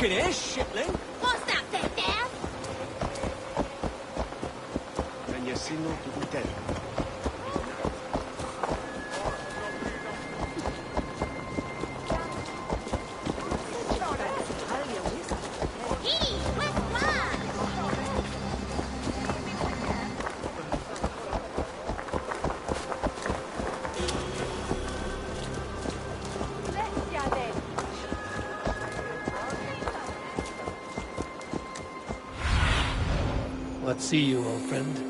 Look at this, shipling. What's that, there, Dad? Veniasino Tubutel. Hey, where's mine? What see you, old friend?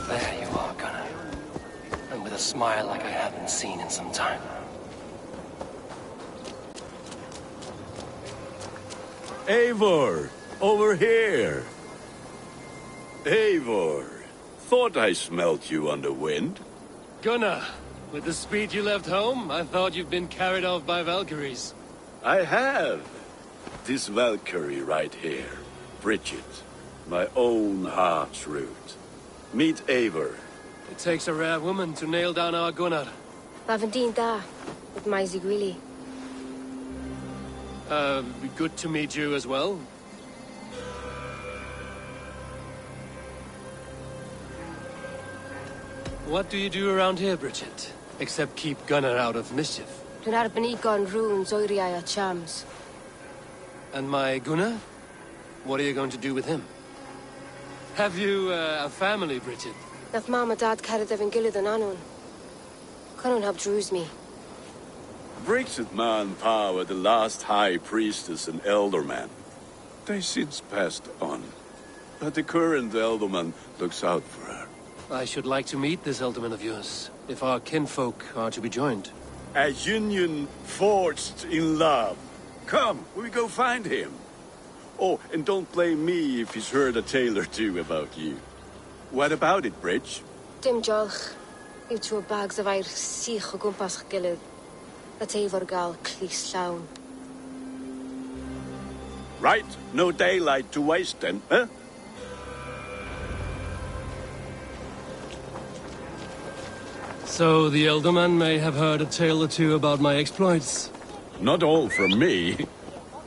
There you are, Gunnar. And with a smile like I haven't seen in some time. Eivor, over here. Eivor, thought I smelt you on the wind. Gunnar, with the speed you left home, I thought you'd been carried off by Valkyries. I have. This Valkyrie right here, Bridget, my own heart's root. Meet Eivor. It takes a rare woman to nail down our Gunnar. Lavendine da, with Maisy Greeley. Good to meet you as well. What do you do around here, Bridget? Except keep Gunnar out of mischief. Dwi'n arbenigo yn runes oeriau a chams. And my Gunnar? What are you going to do with him? Have you a family, Bridget? Nath mam a dad cered efo'n gilydd yn anwn. Con nhw'n help drws me. Bridget man power, the last high priestess and elderman. They since passed on. But the current elderman looks out for her. I should like to meet this Elderman of yours, if our kinfolk are to be joined. A union forged in love. Come, we go find him. Oh, and don't blame me if he's heard a tale or two about you. What about it, Bridge? Dim jolch. Yw trwy bags of air sych o gwmpas ch gilydd. That Eivor gael clis llawn. Right, no daylight to waste then, huh? So the Elderman may have heard a tale or two about my exploits. Not all from me.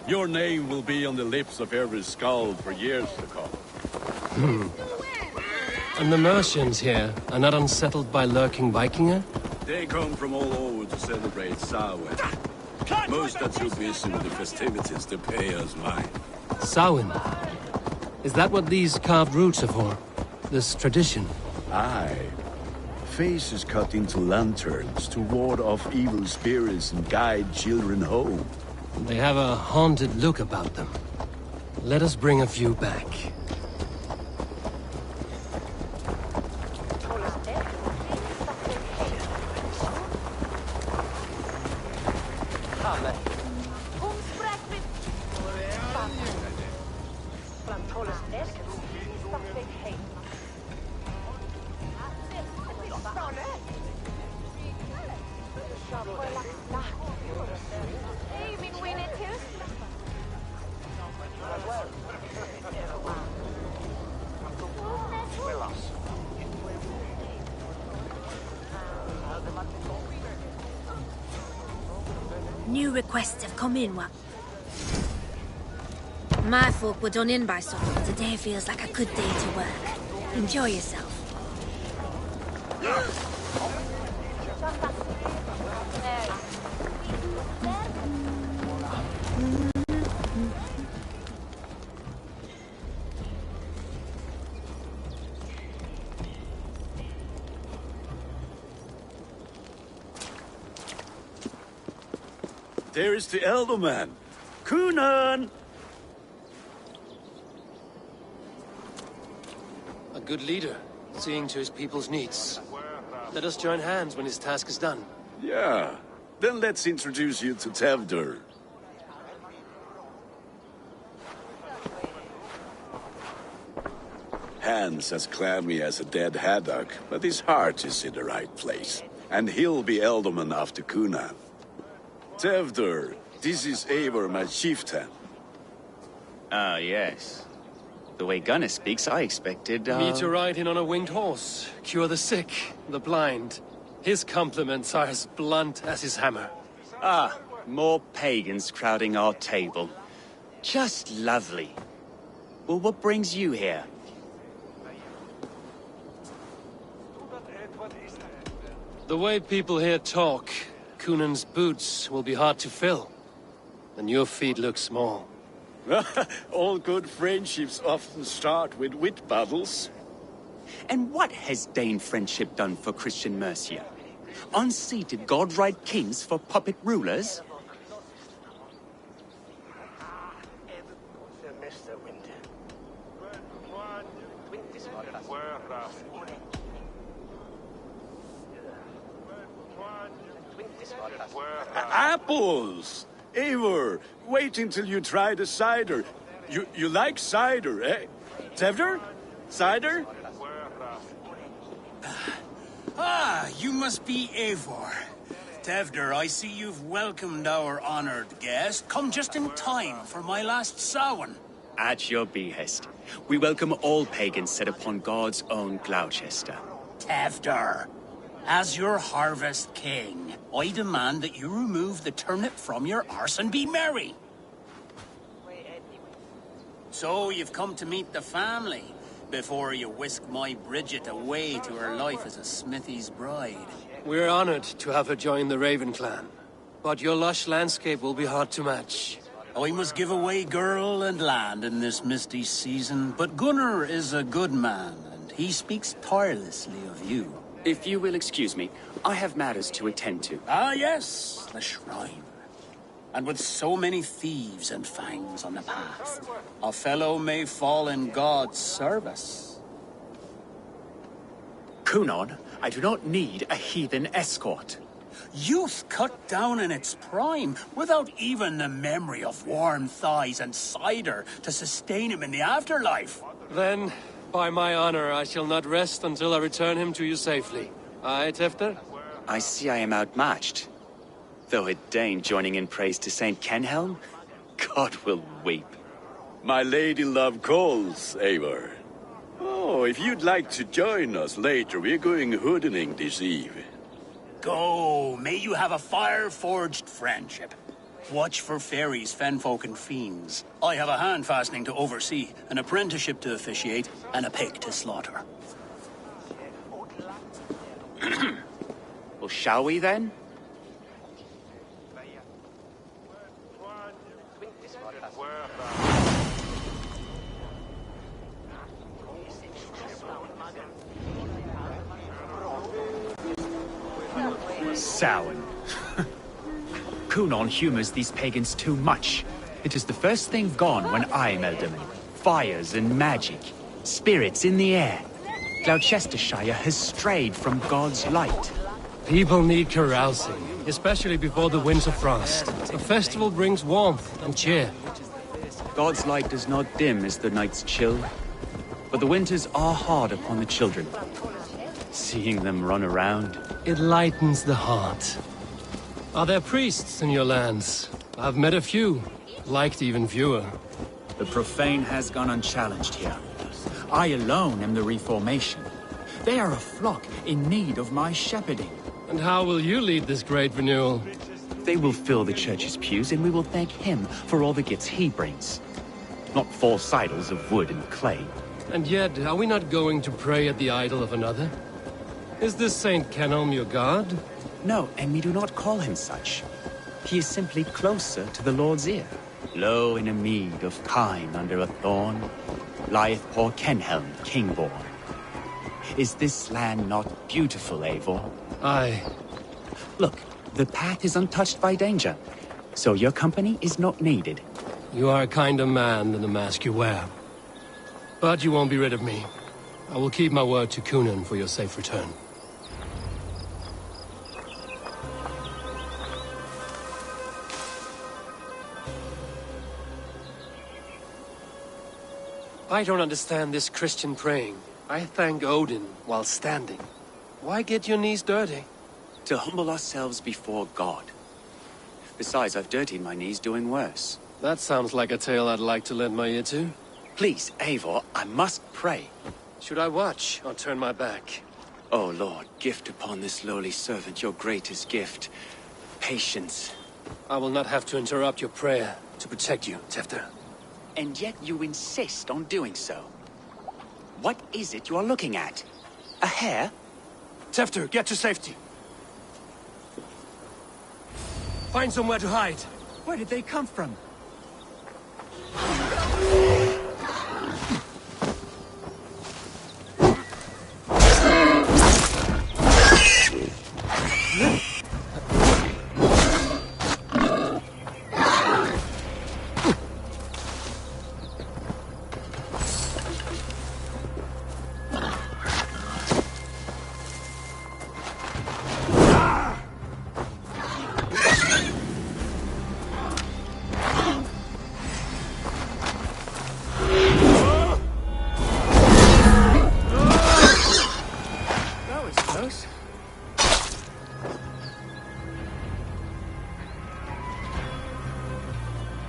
Your name will be on the lips of every skull for years to come. And the Mercians here are not unsettled by lurking Vikinger? They come from all over to celebrate Samhain. Most are too busy with the festivities to pay us mind. Samhain? Is that what these carved roots are for? This tradition? Aye. Faces cut into lanterns to ward off evil spirits and guide children home. They have a haunted look about them. Let us bring a few back. New requests have come in, what? My folk were done in by some. Today feels like a good day to work. Enjoy yourself. There is the Elderman. Kunan! A good leader, seeing to his people's needs. Let us join hands when his task is done. Yeah. Then let's introduce you to Tevdur. hand's as clammy as a dead haddock, but his heart is in the right place. And he'll be alderman after Cunan. Tevder, this is Eivor, my chieftain. Ah, yes. The way Gunnar speaks, I expected, Me to ride in on a winged horse, cure the sick, the blind. His compliments are as blunt as his hammer. Ah, more pagans crowding our table. Just lovely. Well, what brings you here? The way people here talk, Cunan's boots will be hard to fill. And your feet look small. All good friendships often start with wit battles. And what has Dane friendship done for Christian Mercia? Unseated godright kings for puppet rulers? Apples! Eivor, wait until you try the cider. You like cider, eh? Tevder? Cider? Ah, you must be Eivor. Tevder, I see you've welcomed our honored guest. Come just in time for my last Samhain. At your behest. We welcome all pagans set upon God's own Gloucester. Tevder, as your harvest king, I demand that you remove the turnip from your arse and be merry. So you've come to meet the family before you whisk my Bridget away to her life as a smithy's bride. We're honored to have her join the Raven clan. But your lush landscape will be hard to match. I must give away girl and land in this misty season, but Gunnar is a good man, and he speaks tirelessly of you. If you will excuse me, I have matters to attend to. Ah, yes, the shrine. And with so many thieves and fangs on the path, a fellow may fall in God's service. Cunon, I do not need a heathen escort. Youth cut down in its prime, without even the memory of warm thighs and cider to sustain him in the afterlife. Then, by my honor, I shall not rest until I return him to you safely. Aye, Tefter? I see I am outmatched. Though a Dane joining in praise to Saint Kenhelm, God will weep. My lady love calls, Eivor. Oh, if you'd like to join us later, we're going hoodening this eve. Go, may you have a fire-forged friendship. Watch for fairies, fenfolk, and fiends. I have a hand fastening to oversee, an apprenticeship to officiate, and a pig to slaughter. Well, shall we then? Samhain. Cunon humors these pagans too much. It is the first thing gone when I'm Elderman. Fires and magic. Spirits in the air. Gloucestershire has strayed from God's light. People need carousing, especially before the winter frost. A festival brings warmth and cheer. God's light does not dim as the nights chill, but the winters are hard upon the children. Seeing them run around, It lightens the heart. Are there priests in your lands? I've met a few, liked even fewer. The profane has gone unchallenged here. I alone am the reformation. They are a flock in need of my shepherding. And how will you lead this great renewal? they will fill the church's pews and we will thank him for all the gifts he brings. Not false idols of wood and clay. And yet, are we not going to pray at the idol of another? Is this Saint Kenelm your god? No, and we do not call him such. He is simply closer to the Lord's ear. Low in a mead of kine under a thorn, lieth poor Kenhelm, king-born. Is this land not beautiful, Eivor? Aye. Look, the path is untouched by danger, so your company is not needed. You are a kinder man than the mask you wear. But you won't be rid of me. I will keep my word to Cunan for your safe return. I don't understand this Christian praying. I thank Odin while standing. Why get your knees dirty? To humble ourselves before God. Besides, I've dirtied my knees doing worse. That sounds like a tale I'd like to lend my ear to. Please, Eivor, I must pray. Should I watch or turn my back? Oh, Lord, gift upon this lowly servant your greatest gift. Patience. I will not have to interrupt your prayer to protect you, Tefter. And yet you insist on doing so. What is it you are looking at? A hare? Tefter, get to safety. Find somewhere to hide. Where did they come from?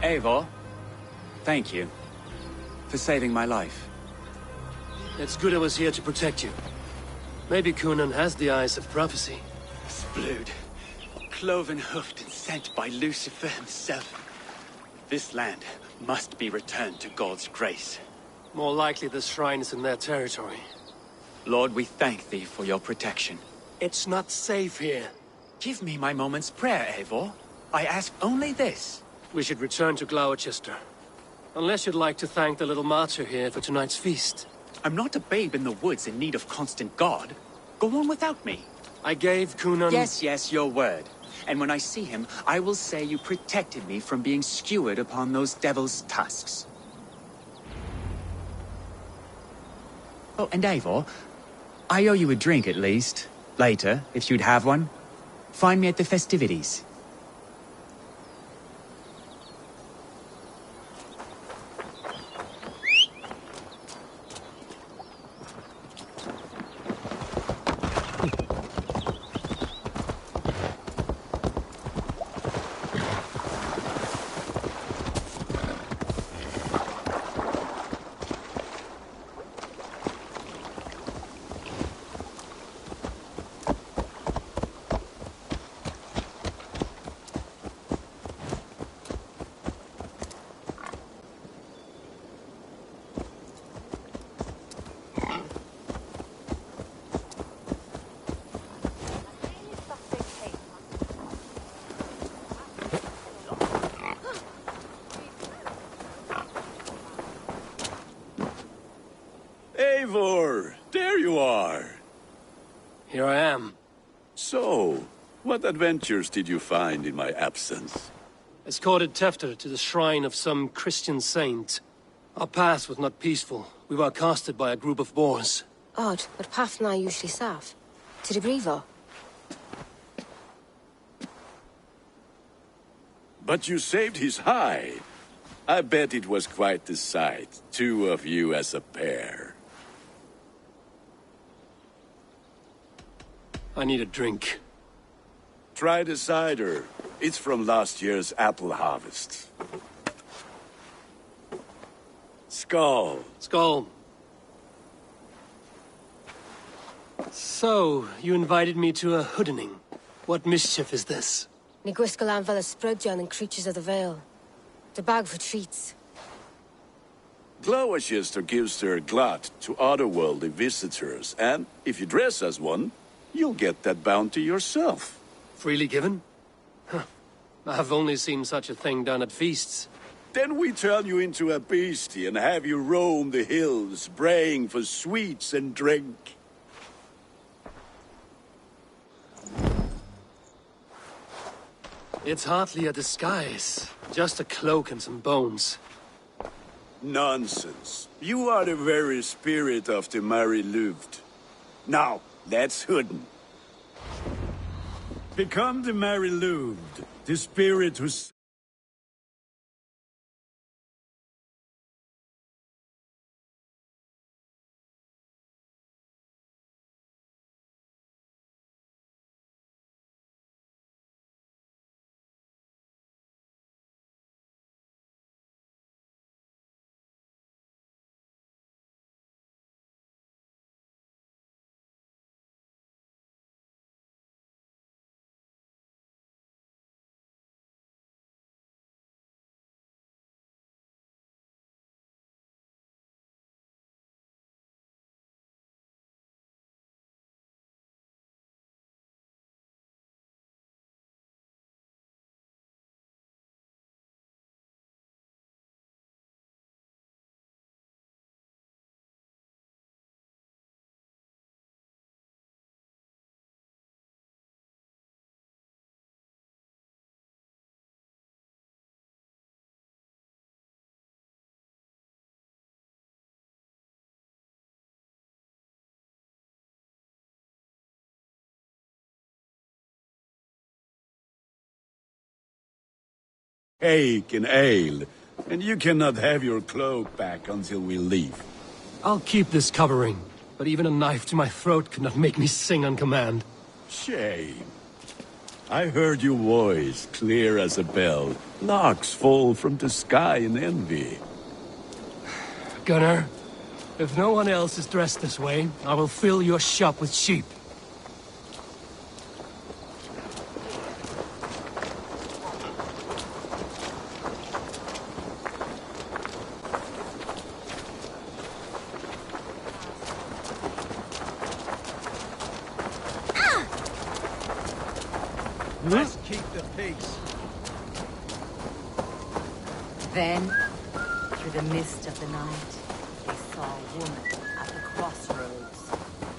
Eivor, thank you for saving my life. It's good I was here to protect you. Maybe Conan has the eyes of prophecy. Splood, cloven-hoofed and sent by Lucifer himself. This land must be returned to God's grace. More likely the shrine is in their territory. Lord, we thank thee for your protection. It's not safe here. Give me my moment's prayer, Eivor. I ask only this. We should return to Gloucester. Unless you'd like to thank the little martyr here for tonight's feast. I'm not a babe in the woods in need of constant guard. Go on without me. I gave Conan... Yes, your word. And when I see him, I will say you protected me from being skewered upon those devil's tusks. Oh, and Eivor, I owe you a drink at least. Later, if you'd have one. Find me at the festivities. Eivor, there you are. Here I am. So, what adventures did you find in my absence? Escorted Tefter to the shrine of some Christian saint. Our past was not peaceful. We were accosted by a group of boars. Odd, but Pathna usually safe. To the Grievo. But you saved his hide. I bet it was quite the sight, two of you as a pair. I need a drink. Try the cider. It's from last year's apple harvest. Skull. Skull. So, you invited me to a hoodening. What mischief is this? Ni gwisgalan fel ysbrydion and creatures of the Vale. The bag for treats. Gloucester gives their glut to otherworldly visitors, and if you dress as one, you'll get that bounty yourself. Freely given? Huh. I've only seen such a thing done at feasts. Then we turn you into a beastie and have you roam the hills, braying for sweets and drink. It's hardly a disguise. Just a cloak and some bones. Nonsense. You are the very spirit of the Mary Louved. Now, let's hooden. Become the Mary Louved, the spirit who... cake and ale, and you cannot have your cloak back until we leave. I'll keep this covering, but even a knife to my throat could not make me sing on command. Shame. I heard your voice clear as a bell. Larks fall from the sky in envy. Gunnar, if no one else is dressed this way, I will fill your shop with sheep. Let's keep the pigs. Then, through the mist of the night, they saw a woman at the crossroads,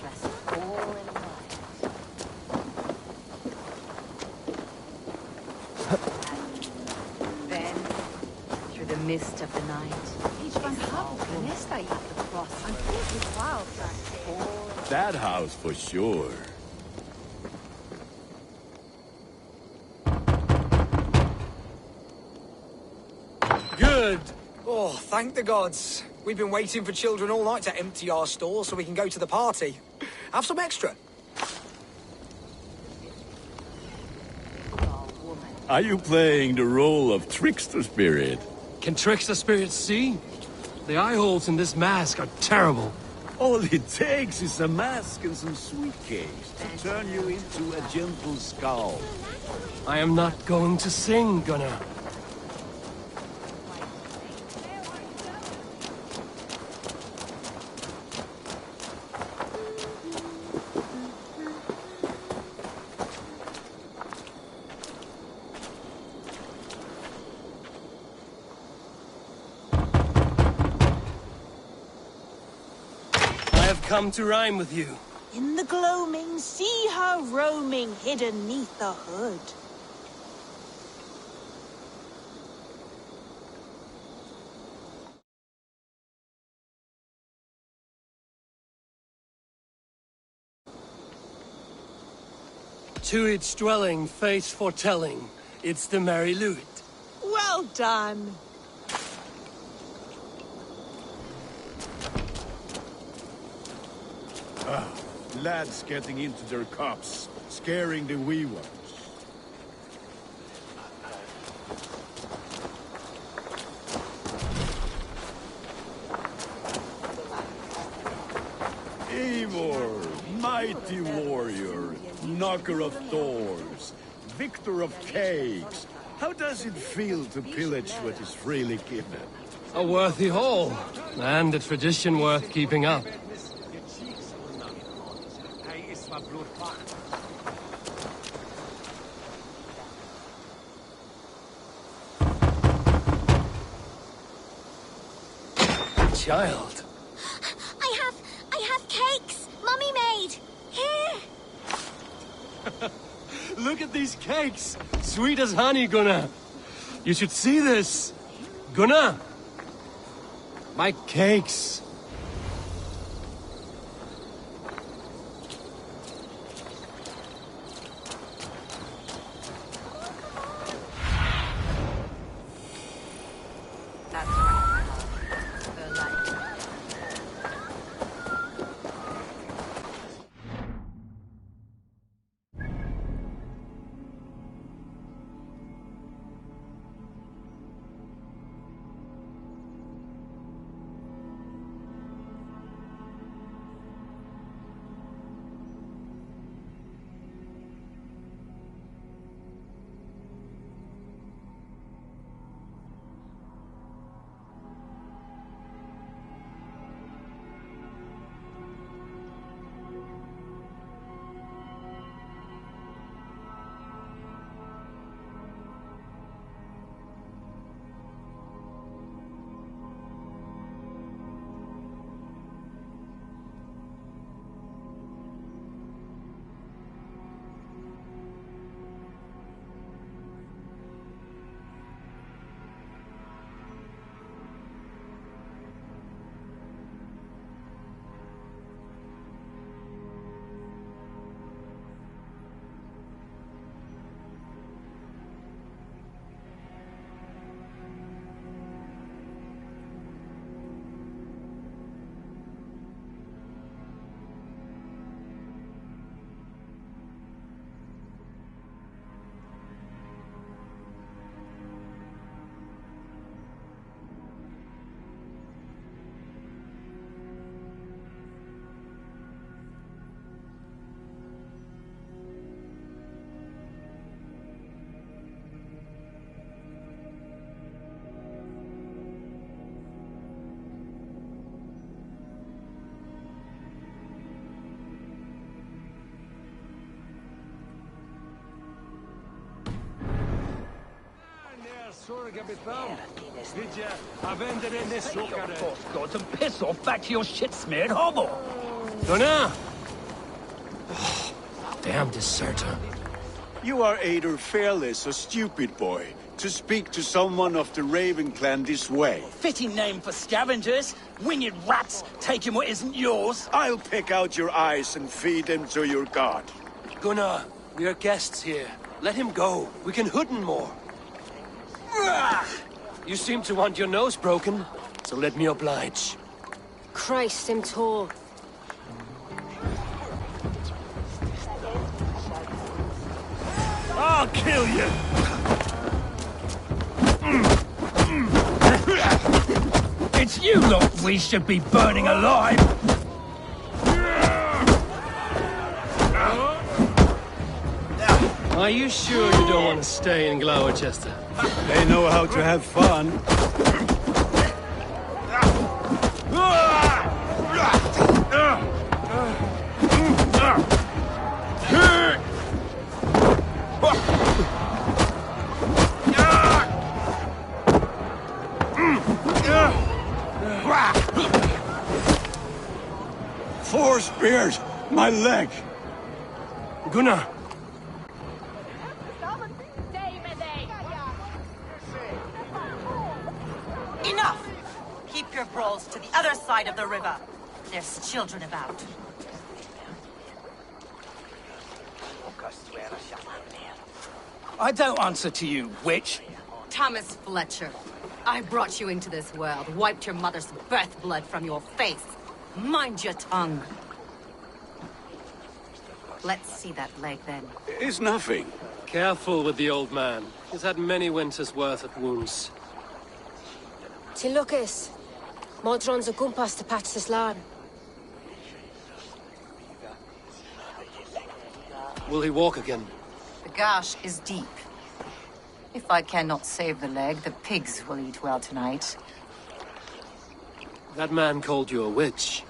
dressed all in white. Then, through the mist of the night, they saw a woman at the crossroads, all in That house for sure. Good! Oh, thank the gods. We've been waiting for children all night to empty our stores so we can go to the party. Have some extra. Are you playing the role of trickster spirit? Can trickster spirits see? The eye holes in this mask are terrible. All it takes is a mask and some sweet cakes to turn you into a gentle skull. I am not going to sing, Gunnar. Come to rhyme with you. In the gloaming, see her roaming, hidden neath the hood. To each dwelling, face foretelling, it's the merry lute. Well done. Lads getting into their cups, scaring the wee ones. Eivor, mighty warrior, knocker of doors, victor of cakes. How does it feel to pillage what is freely given? A worthy haul, and a tradition worth keeping up. Child. I have cakes. Mummy made. Here. Look at these cakes. Sweet as honey, Gunnar. You should see this. Gunnar. My cakes. Gods and piss off back to your shit-smeared hovel. Gunnar! Damn deserter. You are either fearless or stupid, boy, to speak to someone of the Raven clan this way. Fitting name for scavengers. Winged rats taking what isn't yours. I'll pick out your eyes and feed them to your god. Gunnar, we are guests here. Let him go. We can hood him more. You seem to want your nose broken, so let me oblige. Christ, I'm tall. I'll kill you! It's you lot we should be burning alive. Are you sure you don't want to stay in Gloucester? They know how to have fun. Four spears! My leg! Gunnar! Enough! Keep your brawls to the other side of the river. There's children about. I don't answer to you, witch. Thomas Fletcher, I brought you into this world, wiped your mother's birth blood from your face. Mind your tongue. Let's see that leg, then. It's nothing. Careful with the old man. He's had many winters' worth of wounds. Till Lucas. Modron's a gumpas to patch this land. Will he walk again? The gash is deep. If I cannot save the leg, the pigs will eat well tonight. That man called you a witch.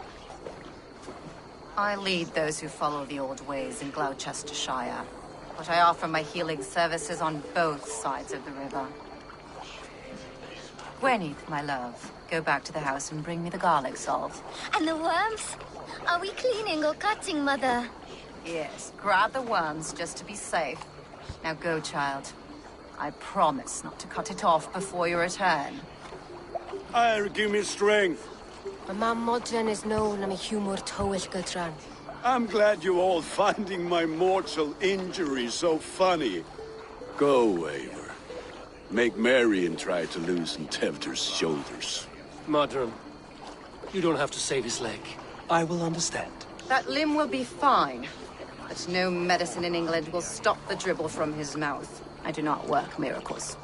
I lead those who follow the old ways in Gloucestershire, but I offer my healing services on both sides of the river. Gweneth, my love, go back to the house and bring me the garlic salt. And the worms? Are we cleaning or cutting, Mother? Yes, grab the worms just to be safe. Now go, child. I promise not to cut it off before you return. Give me strength. My mam Modron is known am a humor towel gudran. I'm glad you all finding my mortal injury so funny. Go, Eivor. Make merry and try to loosen Tevder's shoulders. Modron, you don't have to save his leg. I will understand. That limb will be fine, but no medicine in England will stop the dribble from his mouth. I do not work miracles.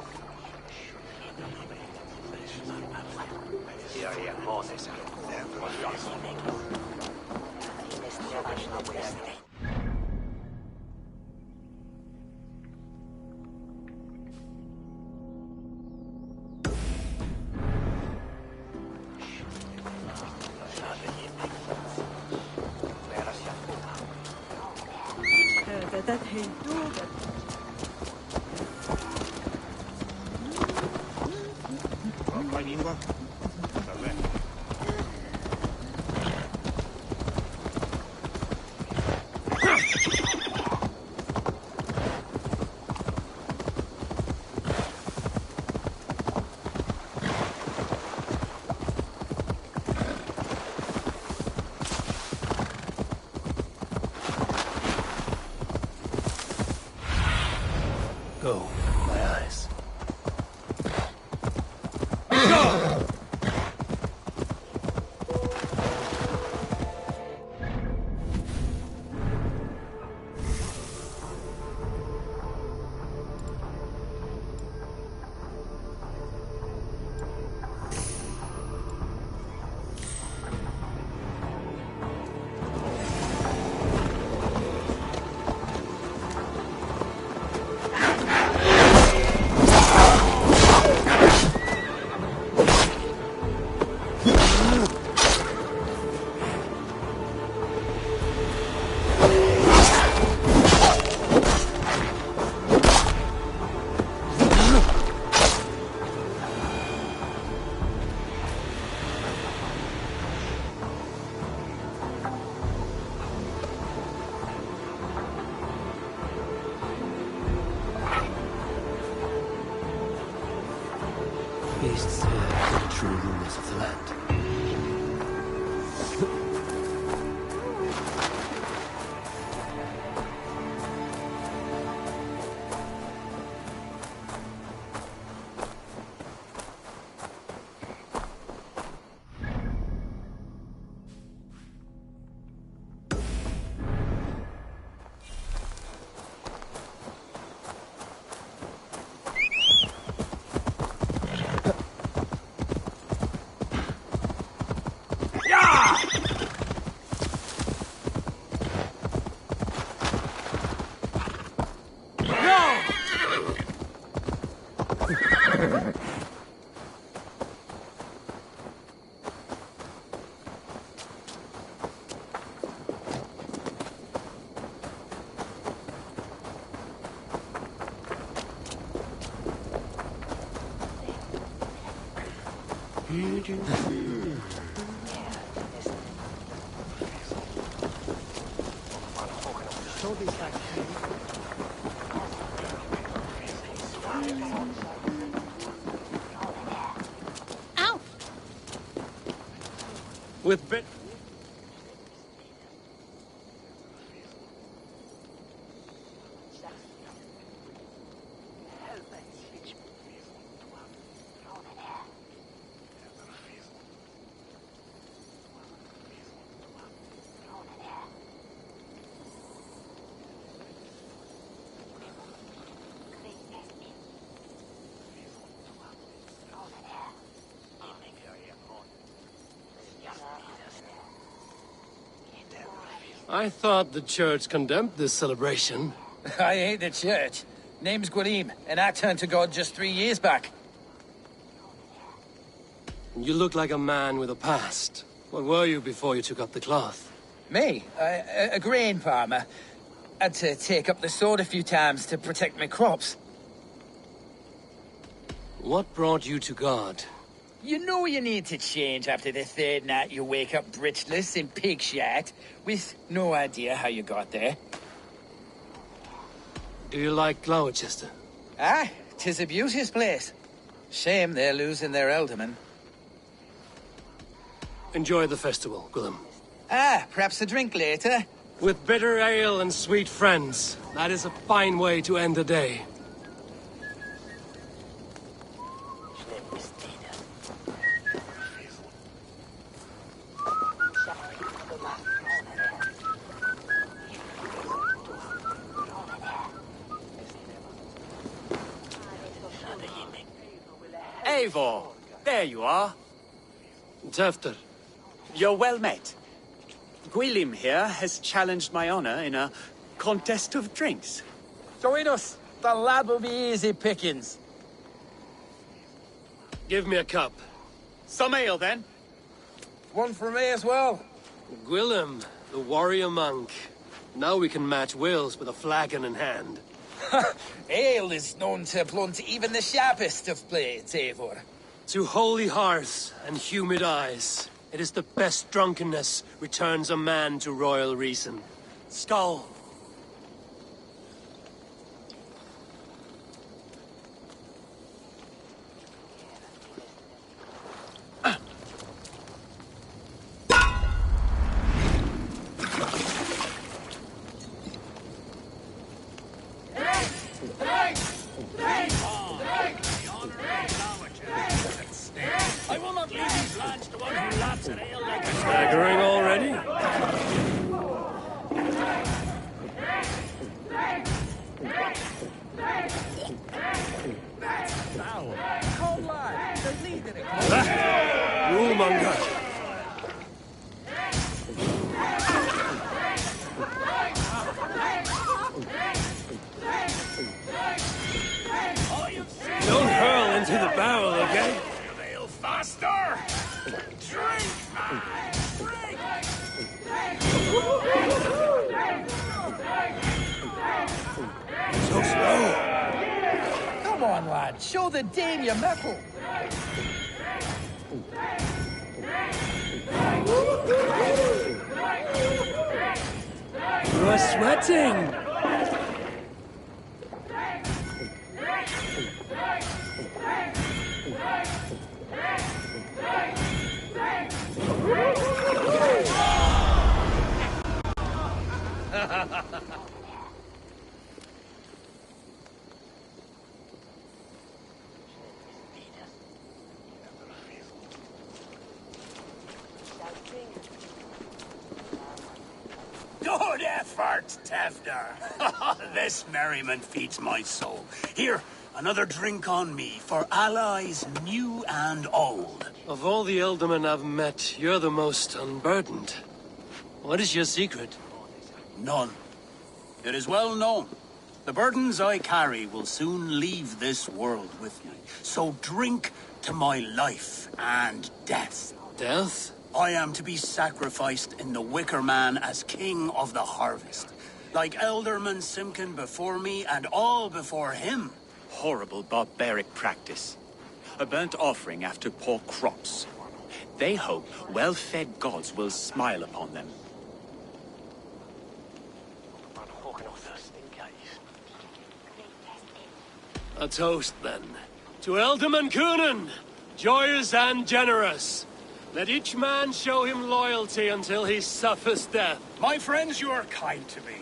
Go, my eyes. priests here are the true rulers of the land. Ow! With bit. I thought the church condemned this celebration. I hate the church. Name's Gwarim, and I turned to God just 3 years back. You look like a man with a past. What were you before you took up the cloth? Me? A grain farmer. Had to take up the sword a few times to protect my crops. What brought you to God? You know you need to change after the third night you wake up breechless in pig shit, with no idea how you got there. Do you like Gloucester? Aye, 'tis a beauteous place. Shame they're losing their alderman. Enjoy the festival, Gwilym. Ah, perhaps a drink later? With bitter ale and sweet friends. That is a fine way to end the day. Eivor, there you are. Tefter. You're well met. Gwilym here has challenged my honor in a contest of drinks. Join us. The lad will be easy pickings. Give me a cup. Some ale, then. One for me as well. Gwilym, the warrior monk. Now we can match wills with a flagon in hand. Ale is known to blunt even the sharpest of blades, Eivor. To holy hearths and humid eyes, it is the best drunkenness returns a man to royal reason. Skull. I will not leave these lands to one who laughs at ale like a Staggering already? Cold lad, the leader of Rulemonger. Don't hurl into the barrel, okay? ale faster! Drink, man! Drink! So slow. Come on, lad. Show the Dane your mettle. You are sweating. Good effort, Tevder. This merriment feeds my soul. Here, another drink on me for allies new and old. Of all the Ealdormen I've met, you're the most unburdened. What is your secret? None. It is well known. The burdens I carry will soon leave this world with me. So drink to my life and death. Death? I am to be sacrificed in the Wicker Man as king of the harvest. Like Elderman Simkin before me and all before him. Horrible barbaric practice. A burnt offering after poor crops. They hope well-fed gods will smile upon them. A toast, then. To Ealdorman Coonan, joyous and generous. Let each man show him loyalty until he suffers death. My friends, you are kind to me.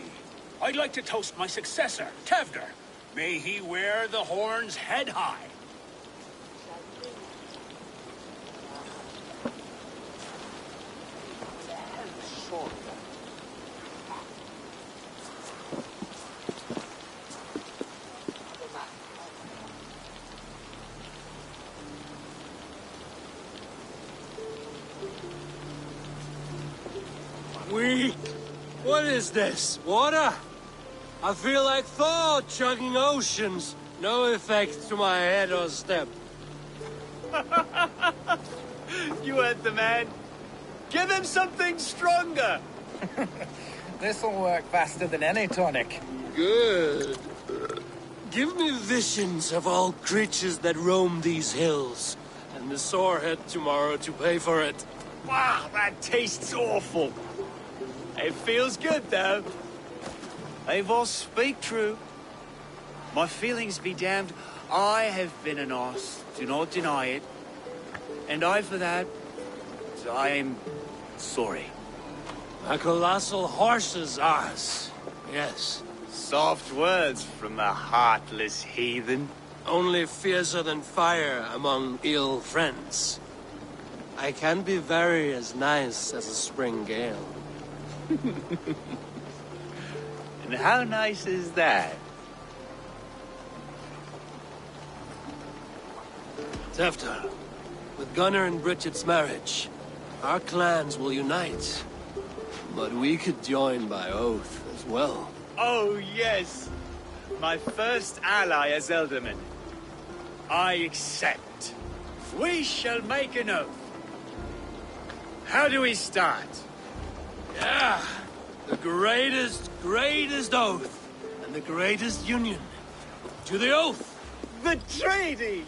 I'd like to toast my successor, Tevder. May he wear the horns head high. What is this? Water? I feel like Thor chugging oceans. No effect to my head or step. You heard the man. Give him something stronger. This'll work faster than any tonic. Good. Give me visions of all creatures that roam these hills, and the sorehead tomorrow to pay for it. Wow, that tastes awful. It feels good, though. Eivor, speak true. My feelings be damned. I have been an arse. Do not deny it. And I, for that, I am sorry. A colossal horse's arse. Yes. Soft words from the heartless heathen. Only fiercer than fire among ill friends. I can be very as nice as a spring gale. And how nice is that? Tefter, with Gunnar and Bridget's marriage, our clans will unite. But we could join by oath as well. Oh, yes. My first ally as Ealdorman. I accept. We shall make an oath. How do we start? Yeah, the greatest oath, and the greatest union. To the oath! The treaty!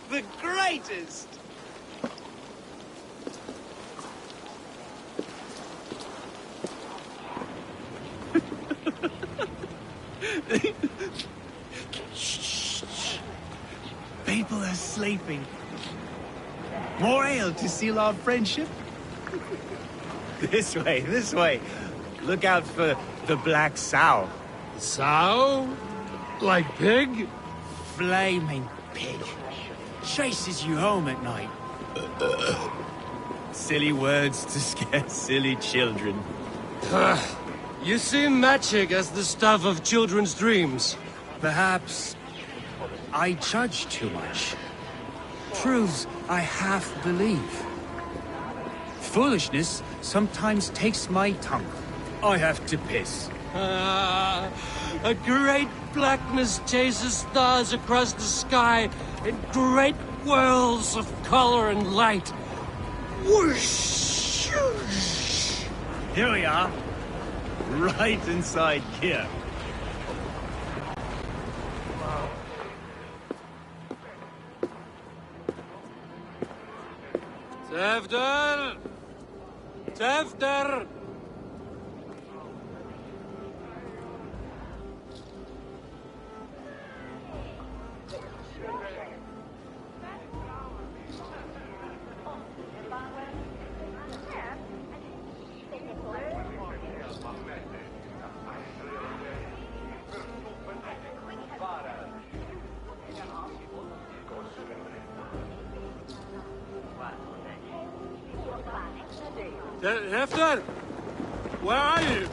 The greatest! Shh. People are sleeping. More ale to seal our friendship? This way. Look out for the black sow. Sow? Like pig? Flaming pig. Chases you home at night. Silly words to scare silly children. You see magic as the stuff of children's dreams. Perhaps I judge too much. Truths I half believe. Foolishness sometimes takes my tongue. I have to piss. A great blackness chases stars across the sky in great whirls of color and light. Whoosh! Here we are. Right inside here. Tefter! Tefter! Hefton! Where are you?